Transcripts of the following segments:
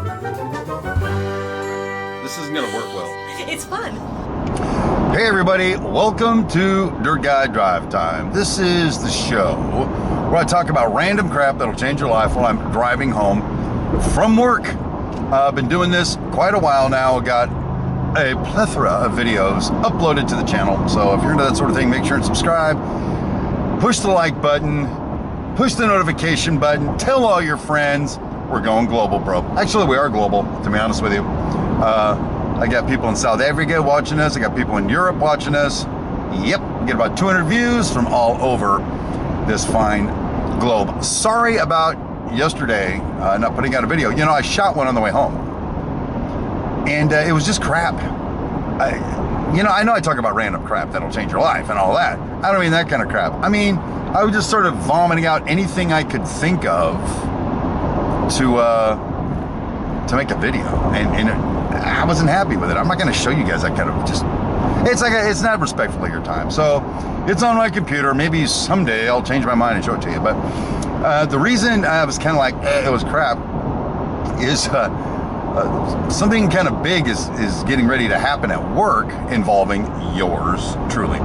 This isn't gonna work well. It's fun. Hey everybody, welcome to Dirt Guy Drive Time. This is the show where I talk about random crap that'll change your life while I'm driving home from work. I've been doing this quite a while now. Got a plethora of videos uploaded to the channel. So if you're into that sort of thing, make sure and subscribe. Push the like button. Push the notification button. Tell all your friends. We're going global, bro. Actually, we are global, to be honest with you. I got people in South Africa watching us. I got people in Europe watching us. Yep, we get about 200 views from all over this fine globe. Sorry about yesterday not putting out a video. You know, I shot one on the way home, and it was just crap. I know I talk about random crap that'll change your life and all that. I don't mean that kind of crap. I mean, I was just sort of vomiting out anything I could think of to make a video, and I wasn't happy with it. I'm not going to show you guys that kind of just. It's not respectful of your time. So it's on my computer. Maybe someday I'll change my mind and show it to you. But the reason I was kind of like it was crap is something kind of big is getting ready to happen at work involving yours truly,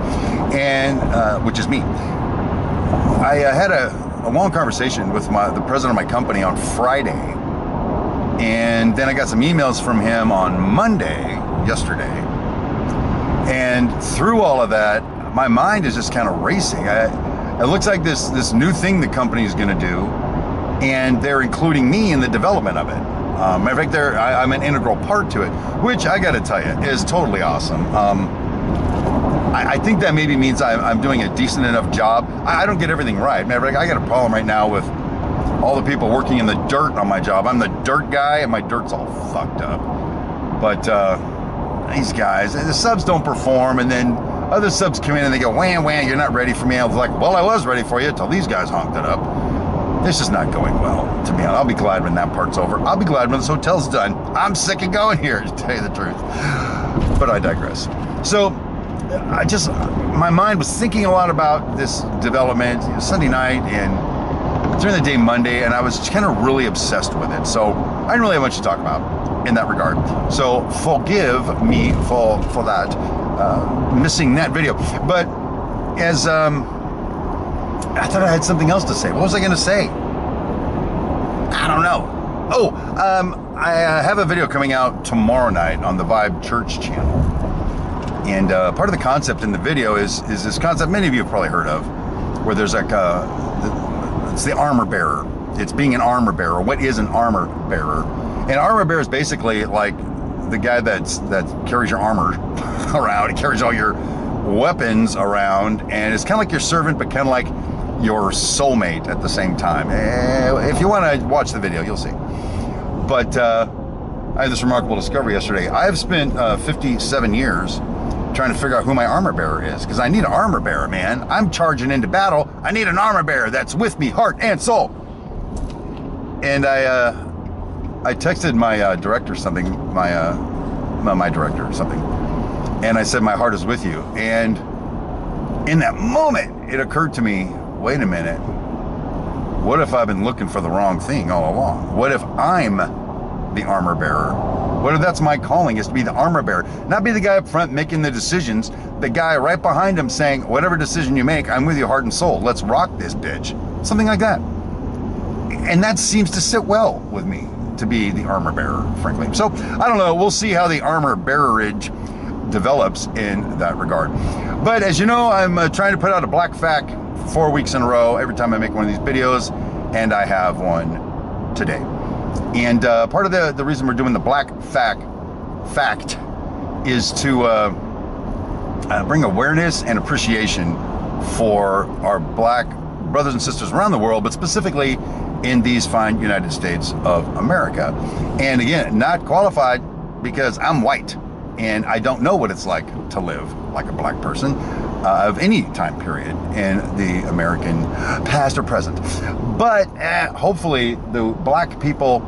and which is me. I had a long conversation with the president of my company on Friday. And then I got some emails from him on Monday, yesterday. And through all of that, my mind is just kind of racing. It looks like this new thing the company is going to do, and they're including me in the development of it. Matter of fact, I'm an integral part to it, which I got to tell you is totally awesome. I think that maybe means I'm doing a decent enough job. I don't get everything right. Matter of fact, I got a problem right now with all the people working in the dirt on my job. I'm the dirt guy, and my dirt's all fucked up. But these guys, the subs don't perform, and then other subs come in and they go, wham, wham, you're not ready for me. I was like, well, I was ready for you until these guys honked it up. This is not going well, to be honest. I'll be glad when that part's over. I'll be glad when this hotel's done. I'm sick of going here, to tell you the truth. But I digress. So, my mind was thinking a lot about this development Sunday night and during the day Monday, and I was kind of really obsessed with it. So I didn't really have much to talk about in that regard. So forgive me for that, missing that video. But as I thought I had something else to say. What was I going to say? I don't know. I have a video coming out tomorrow night on the Vibe Church channel. And part of the concept in the video is this concept many of you have probably heard of, where there's like it's the armor bearer. It's being an armor bearer. What is an armor bearer? An armor bearer is basically like the guy that carries your armor around. He carries all your weapons around, and it's kind of like your servant, but kind of like your soulmate at the same time. If you want to watch the video, you'll see. But I had this remarkable discovery yesterday. I have spent 57 years trying to figure out who my armor bearer is, because I need an armor bearer, man. I'm charging into battle. I need an armor bearer that's with me, heart and soul. And I texted my director something, my director something, and I said, my heart is with you. And in that moment, it occurred to me, wait a minute, what if I've been looking for the wrong thing all along? What if I'm the armor bearer? What if that's my calling, is to be the armor bearer? Not be the guy up front making the decisions, the guy right behind him saying, whatever decision you make, I'm with you heart and soul. Let's rock this bitch. Something like that. And that seems to sit well with me, to be the armor bearer, frankly. So, I don't know. We'll see how the armor bearerage develops in that regard. But as you know, I'm trying to put out a black fact 4 weeks in a row every time I make one of these videos, and I have one today. And part of the reason we're doing the black fact is to bring awareness and appreciation for our black brothers and sisters around the world, but specifically in these fine United States of America. And again, not qualified because I'm white and I don't know what it's like to live like a black person of any time period in the American past or present. But hopefully the black people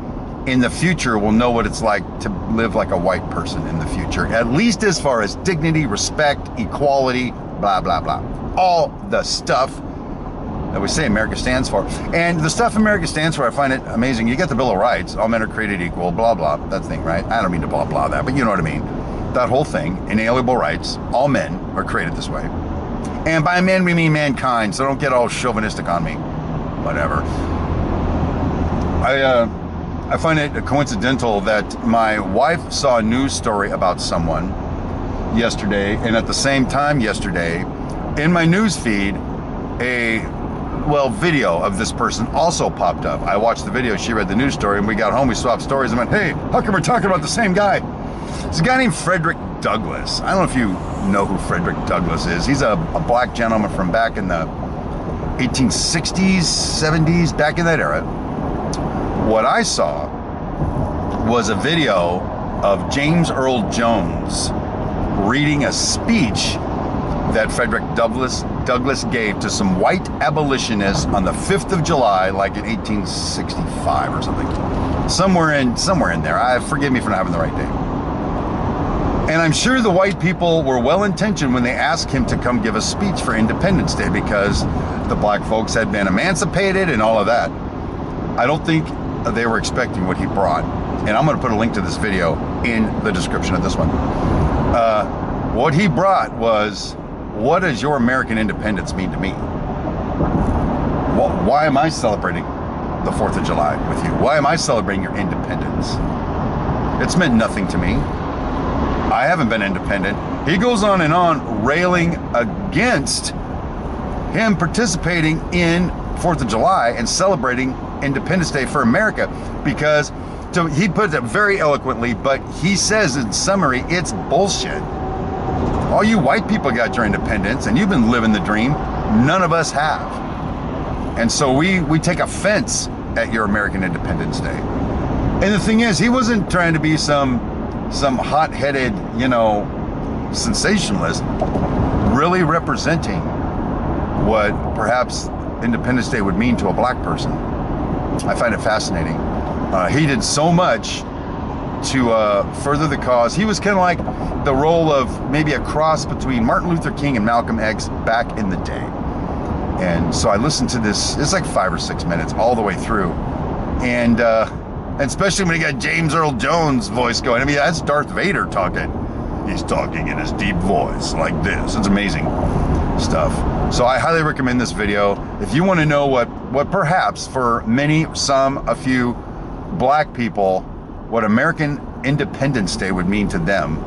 in the future will know what it's like to live like a white person in the future, at least as far as dignity, respect, equality, blah, blah, blah. All the stuff that we say America stands for. And the stuff America stands for, I find it amazing. You get the Bill of Rights, all men are created equal, blah, blah, that thing, right? I don't mean to blah, blah that, but you know what I mean. That whole thing, inalienable rights, all men are created this way. And by men, we mean mankind, so don't get all chauvinistic on me. Whatever. I find it coincidental that my wife saw a news story about someone yesterday, and at the same time yesterday, in my news feed, video of this person also popped up. I watched the video, she read the news story, and we got home, we swapped stories, and went, hey, how come we're talking about the same guy? It's a guy named Frederick Douglass. I don't know if you know who Frederick Douglass is. He's a black gentleman from back in the 1860s, 70s, back in that era. What I saw was a video of James Earl Jones reading a speech that Frederick Douglass gave to some white abolitionists on the 5th of July, like in 1865 or something. Somewhere in there. Forgive me for not having the right date. And I'm sure the white people were well-intentioned when they asked him to come give a speech for Independence Day because the black folks had been emancipated and all of that. I don't think they were expecting what he brought. And I'm going to put a link to this video in the description of this one. What he brought was, what does your American independence mean to me? Why am I celebrating the 4th of July with you? Why am I celebrating your independence? It's meant nothing to me. I haven't been independent. He goes on and on railing against him participating in 4th of July and celebrating Independence Day for America because he puts it very eloquently, but he says in summary, it's bullshit. All you white people got your independence and you've been living the dream. None of us have. And so we take offense at your American Independence Day. And the thing is, he wasn't trying to be some hot-headed, sensationalist, really representing what perhaps Independence Day would mean to a black person. I find it fascinating. He did so much to further the cause. He was kind of like the role of maybe a cross between Martin Luther King and Malcolm X back in the day. And so I listened to this, it's like 5 or 6 minutes all the way through. And especially when you got James Earl Jones' voice going. I mean, that's Darth Vader talking. He's talking in his deep voice like this. It's amazing stuff. So I highly recommend this video. If you want to know what perhaps for many, a few black people, what American Independence Day would mean to them,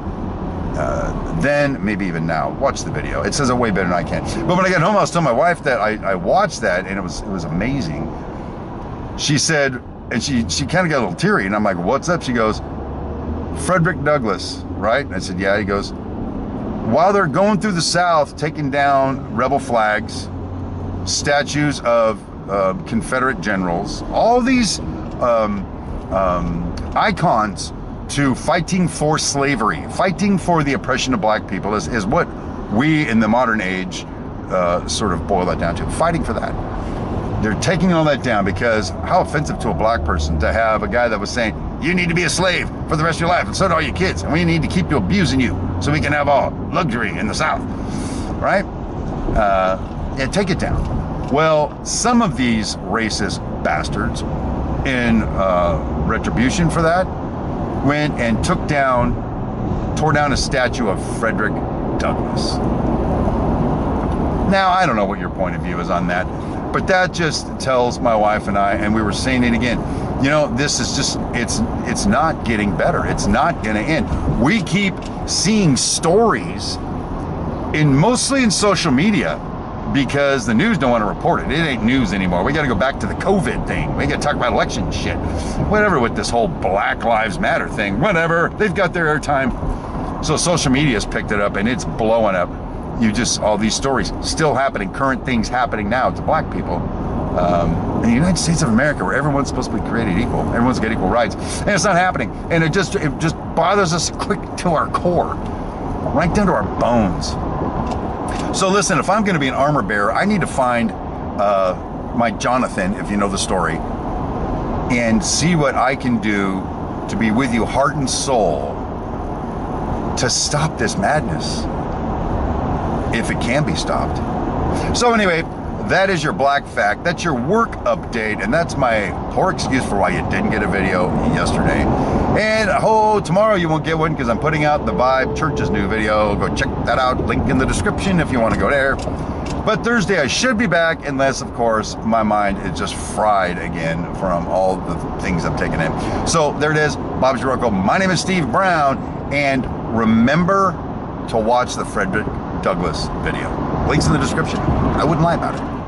then maybe even now, watch the video. It says it way better than I can. But when I got home, I was telling my wife that I watched that, and it was amazing. She said, and she kind of got a little teary, and I'm like, what's up? She goes, Frederick Douglass, right? And I said, yeah. He goes, while they're going through the South, taking down rebel flags, statues of Confederate generals, all these icons to fighting for slavery, fighting for the oppression of black people is what we in the modern age sort of boil that down to, fighting for that. They're taking all that down because how offensive to a black person to have a guy that was saying, you need to be a slave for the rest of your life, and so do all your kids, and we need to keep you abusing you so we can have all luxury in the South, right? Yeah, take it down. Well, some of these racist bastards, in retribution for that, went and tore down a statue of Frederick Douglass. Now, I don't know what your point of view is on that, but that just tells my wife and I, and we were saying it again, this is just, it's not getting better. It's not gonna end. We keep seeing stories mostly in social media because the news don't want to report it. It ain't news anymore. We got to go back to the COVID thing. We got to talk about election shit. Whatever with this whole Black Lives Matter thing. Whatever. They've got their airtime. So social media's picked it up and it's blowing up. All these stories still happening, current things happening now to black people. In the United States of America, where everyone's supposed to be created equal, everyone's got equal rights, and it's not happening. And it just bothers us quick to our core, right down to our bones. So listen, if I'm going to be an armor bearer, I need to find my Jonathan, if you know the story, and see what I can do to be with you heart and soul to stop this madness, if it can be stopped. So anyway, That is your black fact. That's your work update, and that's my poor excuse for why you didn't get a video yesterday. And tomorrow you won't get one because I'm putting out the Vibe Church's new video. Go check that out. Link in the description if you want to go there. But Thursday I should be back, unless of course my mind is just fried again from all the things I've taken in. So there it is, Bob's your uncle. My name is Steve Brown, and remember to watch the Frederick Douglass video. Links in the description. I wouldn't lie about it.